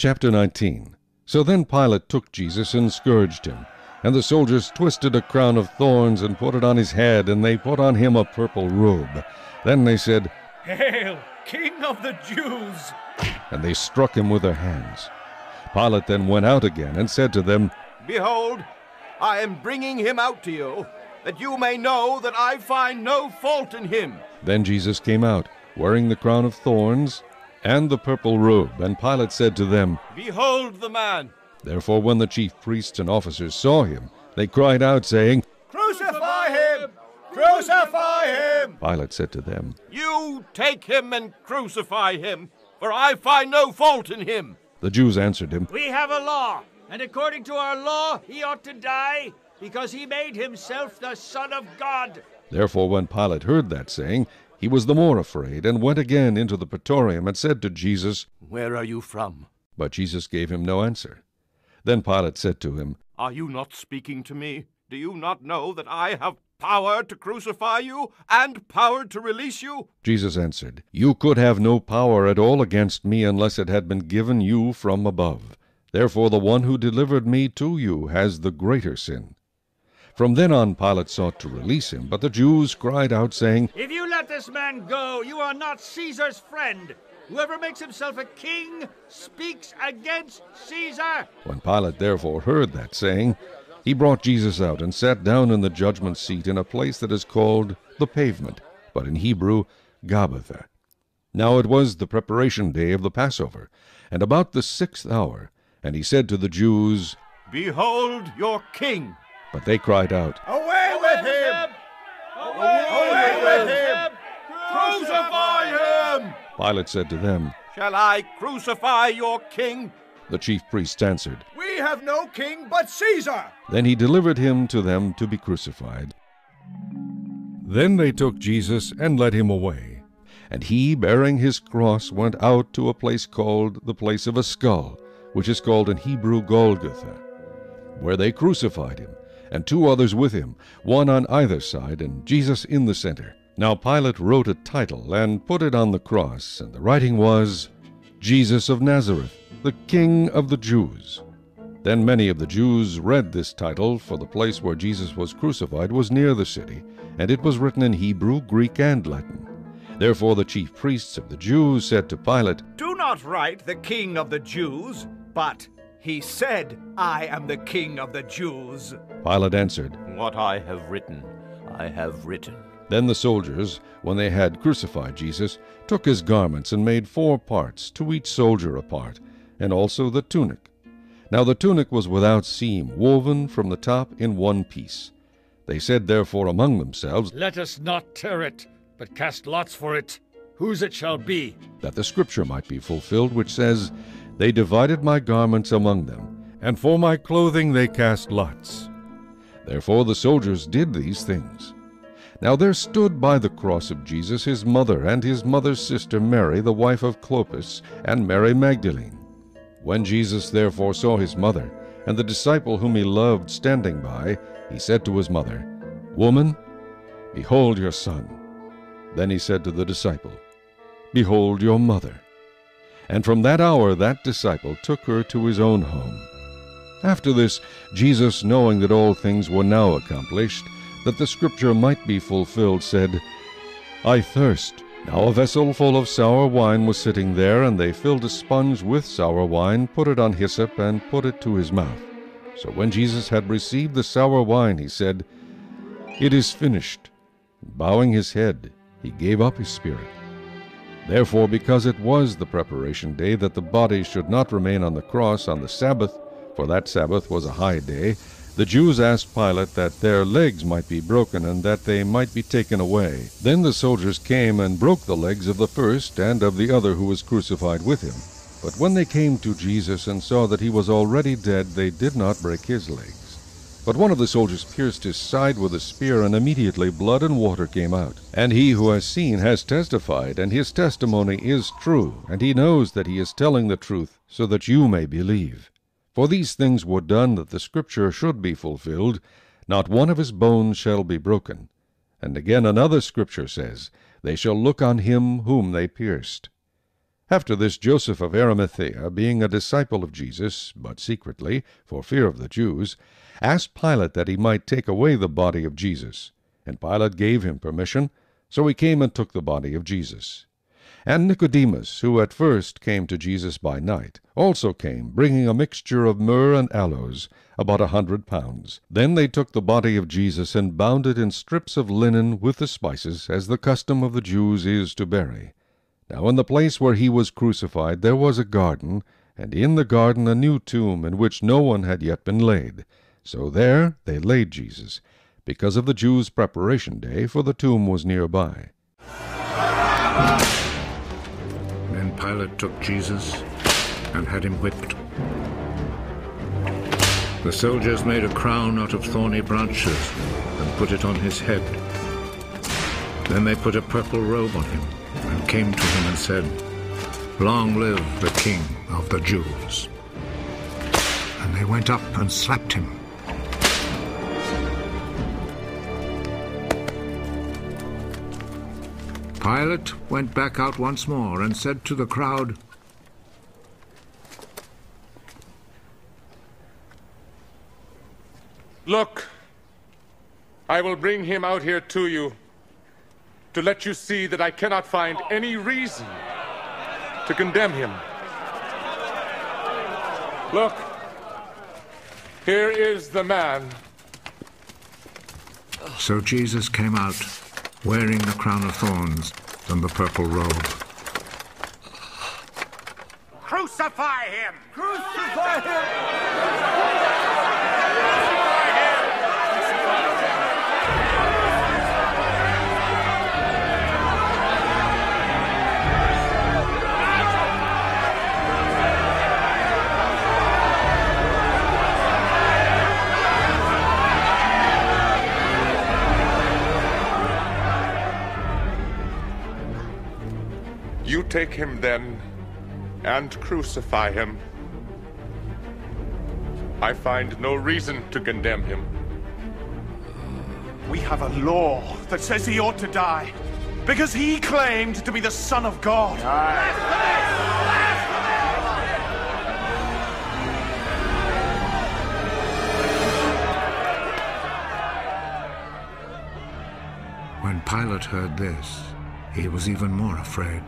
Chapter 19. So then Pilate took Jesus and scourged him. And the soldiers twisted a crown of thorns and put it on his head, and they put on him a purple robe. Then they said, "Hail, King of the Jews!" And they struck him with their hands. Pilate then went out again and said to them, "Behold, I am bringing him out to you, that you may know that I find no fault in him." Then Jesus came out, wearing the crown of thorns and the purple robe. And Pilate said to them, "Behold the man!" Therefore when the chief priests and officers saw him, they cried out, saying, "Crucify him! Crucify him!" Pilate said to them, "You take him and crucify him, for I find no fault in him." The Jews answered him, We have a law, and according to our law he ought to die, because he made himself the Son of God. Therefore when Pilate heard that saying, he was the more afraid, and went again into the praetorium, and said to Jesus, "Where are you from?" But Jesus gave him no answer. Then Pilate said to him, "Are you not speaking to me? Do you not know that I have power to crucify you and power to release you?" Jesus answered, You could have no power at all against me unless it had been given you from above. Therefore the one who delivered me to you has the greater sin. From then on Pilate sought to release him, but the Jews cried out, saying, If you let this man go, you are not Caesar's friend. Whoever makes himself a king speaks against Caesar. When Pilate therefore heard that saying, he brought Jesus out and sat down in the judgment seat in a place that is called the Pavement, but in Hebrew, Gabbatha. Now it was the preparation day of the Passover, and about the 6th hour. And he said to the Jews, "Behold your king!" But they cried out, "Away with him! Away with him! Crucify him!" Pilate said to them, "Shall I crucify your king?" The chief priests answered, "We have no king but Caesar." Then he delivered him to them to be crucified. Then they took Jesus and led him away. And he, bearing his cross, went out to a place called the place of a skull, which is called in Hebrew Golgotha, where they crucified him, and 2 others with him, one on either side, and Jesus in the center. Now Pilate wrote a title, and put it on the cross, and the writing was, Jesus of Nazareth, the King of the Jews. Then many of the Jews read this title, for the place where Jesus was crucified was near the city, and it was written in Hebrew, Greek, and Latin. Therefore the chief priests of the Jews said to Pilate, "Do not write the King of the Jews, but he said, I am the King of the Jews." Pilate answered, "What I have written, I have written." Then the soldiers, when they had crucified Jesus, took his garments and made 4 parts, to each soldier a part, and also the tunic. Now the tunic was without seam, woven from the top in one piece. They said therefore among themselves, Let us not tear it, but cast lots for it, whose it shall be. that the scripture might be fulfilled, which says, They divided my garments among them, and for my clothing they cast lots. Therefore the soldiers did these things. Now there stood by the cross of Jesus his mother and his mother's sister Mary, the wife of Clopas, and Mary Magdalene. When Jesus therefore saw his mother, and the disciple whom he loved standing by, he said to his mother, Woman, behold your son. Then he said to the disciple, Behold your mother. And from that hour that disciple took her to his own home. After this, Jesus, knowing that all things were now accomplished, that the scripture might be fulfilled, said, I thirst. Now a vessel full of sour wine was sitting there, and they filled a sponge with sour wine, put it on hyssop, and put it to his mouth. So when Jesus had received the sour wine, he said, It is finished. Bowing his head, he gave up his spirit. Therefore, because it was the preparation day, that the body should not remain on the cross on the Sabbath, for that Sabbath was a high day, the Jews asked Pilate that their legs might be broken, and that they might be taken away. Then the soldiers came and broke the legs of the first and of the other who was crucified with him. But when they came to Jesus and saw that he was already dead, they did not break his legs. But one of the soldiers pierced his side with a spear, and immediately blood and water came out. And he who has seen has testified, and his testimony is true, and he knows that he is telling the truth, so that you may believe. For these things were done that the scripture should be fulfilled, Not one of his bones shall be broken. And again another scripture says, They shall look on him whom they pierced. After this, Joseph of Arimathea, being a disciple of Jesus, but secretly, for fear of the Jews, asked Pilate that he might take away the body of Jesus. And Pilate gave him permission, so he came and took the body of Jesus. And Nicodemus, who at first came to Jesus by night, also came, bringing a mixture of myrrh and aloes, about 100 pounds. Then they took the body of Jesus and bound it in strips of linen with the spices, as the custom of the Jews is to bury. Now in the place where he was crucified there was a garden, and in the garden a new tomb, in which no one had yet been laid. So there they laid Jesus, because of the Jews' preparation day, for the tomb was nearby. Then Pilate took Jesus and had him whipped. The soldiers made a crown out of thorny branches and put it on his head. Then they put a purple robe on him and came to him and said, "Long live the King of the Jews." And they went up and slapped him. Pilate went back out once more and said to the crowd, "Look, I will bring him out here to you, to let you see that I cannot find any reason to condemn him. Look, here is the man." So Jesus came out, wearing the crown of thorns and the purple robe. Crucify him! Crucify him! You take him then, and crucify him. I find no reason to condemn him. We have a law that says he ought to die, because he claimed to be the Son of God. When Pilate heard this, he was even more afraid.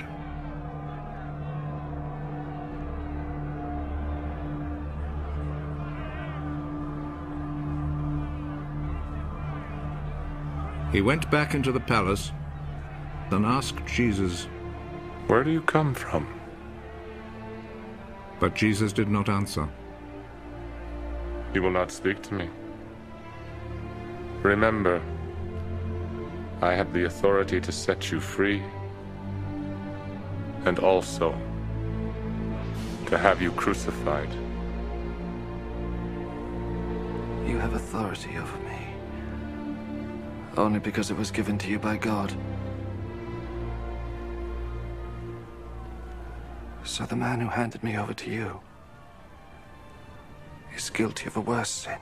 He went back into the palace and asked Jesus, Where do you come from? but Jesus did not answer. You will not speak to me. Remember, I have the authority to set you free, and also to have you crucified. You have authority over me, only because it was given to you by God. So the man who handed me over to you is guilty of a worse sin.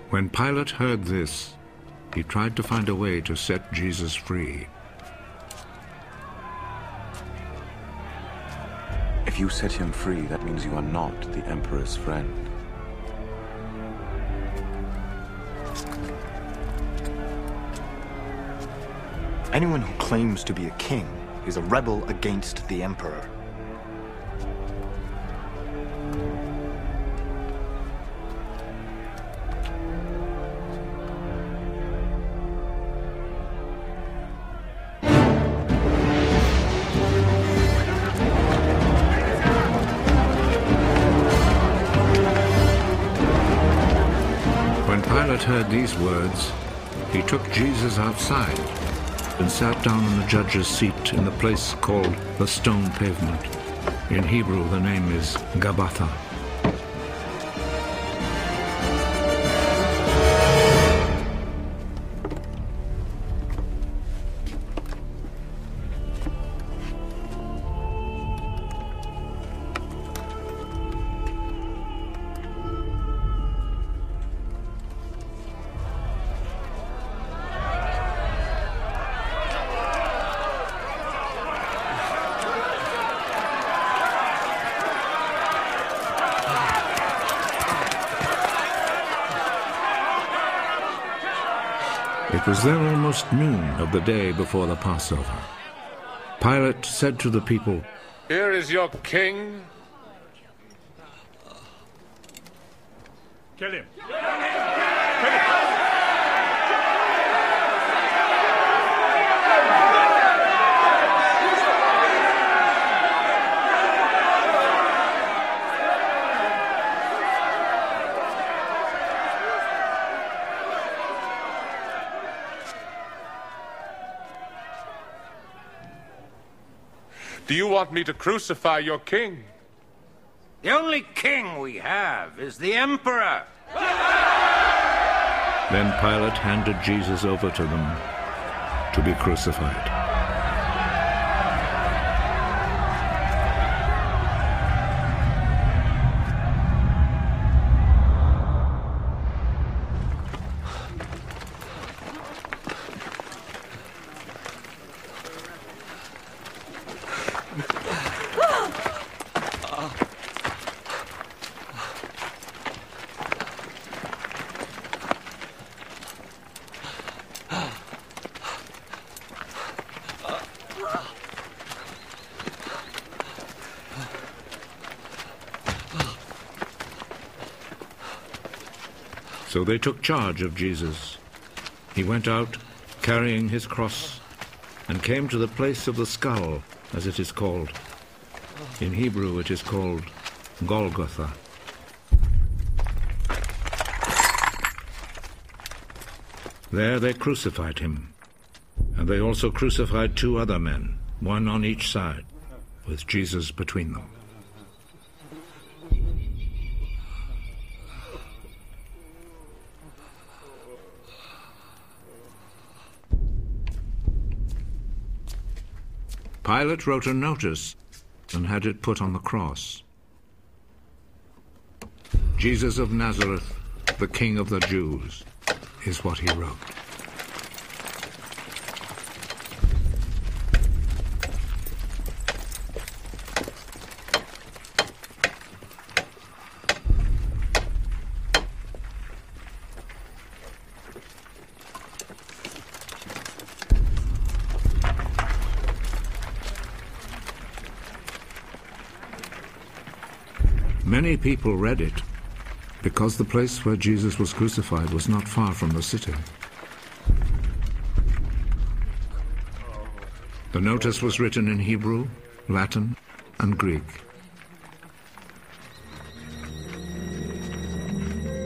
When Pilate heard this, he tried to find a way to set Jesus free. If you set him free, that means you are not the Emperor's friend. Anyone who claims to be a king is a rebel against the Emperor. When Pilate heard these words, he took Jesus outside and sat down on the judge's seat in the place called the Stone Pavement. In Hebrew, the name is Gabbatha. It was then almost noon of the day before the Passover. Pilate said to the people, "Here is your king." Kill him. Do you want me to crucify your king? The only king we have is the emperor. Then Pilate handed Jesus over to them to be crucified. So they took charge of Jesus. He went out, carrying his cross, and came to the place of the skull, as it is called. In Hebrew it is called Golgotha. There they crucified him, and they also crucified 2 other men, one on each side, with Jesus between them. Pilate wrote a notice and had it put on the cross. Jesus of Nazareth, the King of the Jews, is what he wrote. Many people read it, because the place where Jesus was crucified was not far from the city. The notice was written in Hebrew, Latin, and Greek.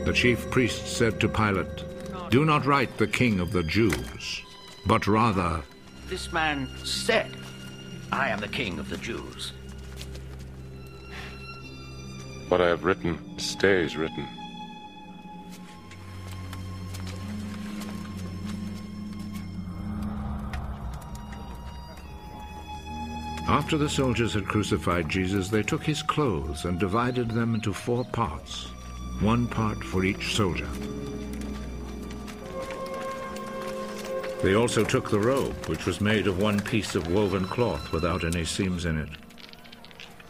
The chief priest said to Pilate, "Do not write the King of the Jews, but rather..." This man said, "I am the king of the Jews." What I have written stays written. After the soldiers had crucified Jesus, they took his clothes and divided them into 4 parts, 1 part for each soldier. They also took the robe, which was made of 1 piece of woven cloth without any seams in it.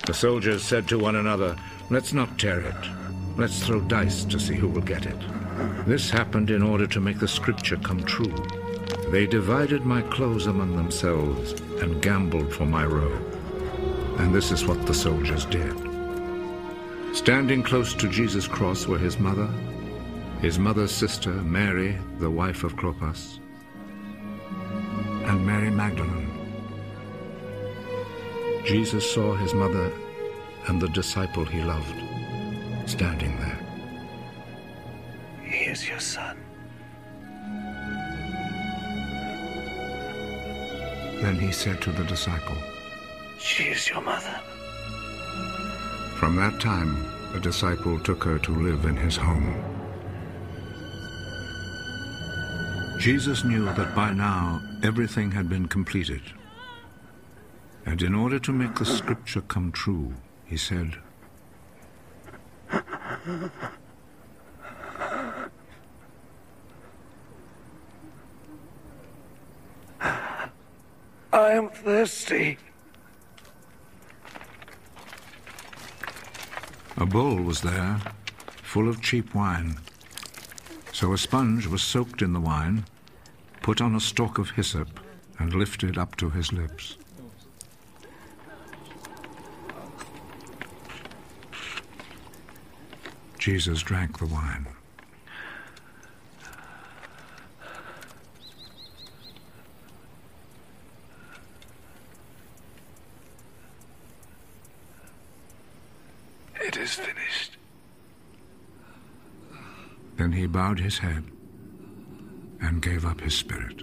The soldiers said to one another, "Let's not tear it. Let's throw dice to see who will get it." This happened in order to make the scripture come true. They divided my clothes among themselves and gambled for my robe. And this is what the soldiers did. Standing close to Jesus' cross were his mother's sister, Mary, the wife of Clopas, and Mary Magdalene. Jesus saw his mother and the disciple he loved standing there. "He is your son." Then he said to the disciple, "She is your mother." From that time, the disciple took her to live in his home. Jesus knew that by now everything had been completed. And in order to make the scripture come true, he said, "I am thirsty." A bowl was there, full of cheap wine. So a sponge was soaked in the wine, put on a stalk of hyssop, and lifted up to his lips. Jesus drank the wine. It is finished. Then he bowed his head and gave up his spirit.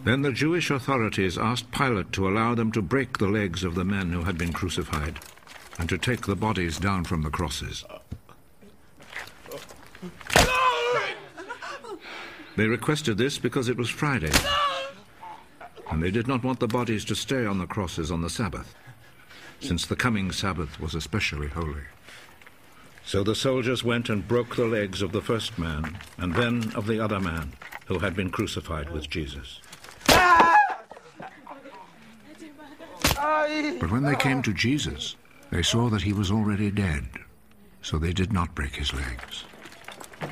Then the Jewish authorities asked Pilate to allow them to break the legs of the men who had been crucified and to take the bodies down from the crosses. They requested this because it was Friday, and they did not want the bodies to stay on the crosses on the Sabbath, since the coming Sabbath was especially holy. So the soldiers went and broke the legs of the first man, and then of the other man who had been crucified with Jesus. But when they came to Jesus, they saw that he was already dead, so they did not break his legs.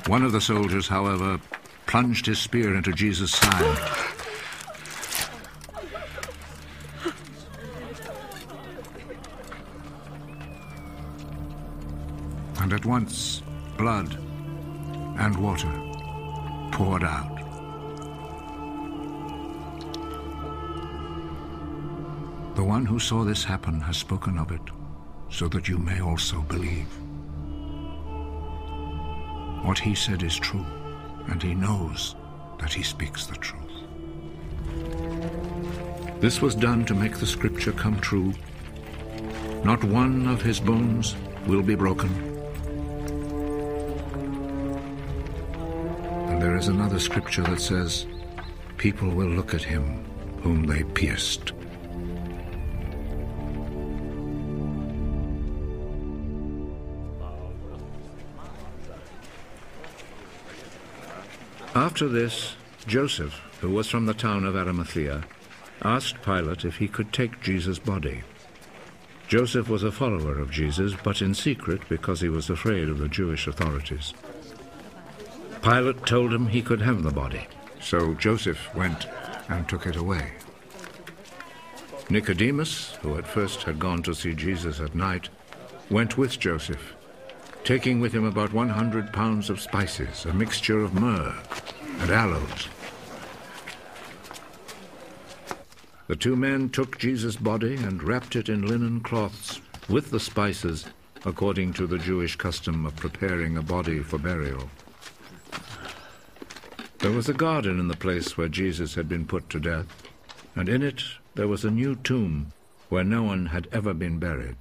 One of the soldiers, however, plunged his spear into Jesus' side. And at once, blood and water poured out. The one who saw this happen has spoken of it, so that you may also believe. What he said is true, and he knows that he speaks the truth. This was done to make the scripture come true. Not one of his bones will be broken. And there is another scripture that says, people will look at him whom they pierced. After this, Joseph, who was from the town of Arimathea, asked Pilate if he could take Jesus' body. Joseph was a follower of Jesus, but in secret because he was afraid of the Jewish authorities. Pilate told him he could have the body, so Joseph went and took it away. Nicodemus, who at first had gone to see Jesus at night, went with Joseph, taking with him about 100 pounds of spices, a mixture of myrrh and aloes. The two men took Jesus' body and wrapped it in linen cloths with the spices, according to the Jewish custom of preparing a body for burial. There was a garden in the place where Jesus had been put to death, and in it there was a new tomb where no one had ever been buried.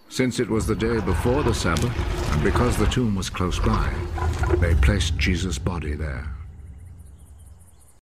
Since it was the day before the Sabbath, and because the tomb was close by, they placed Jesus' body there.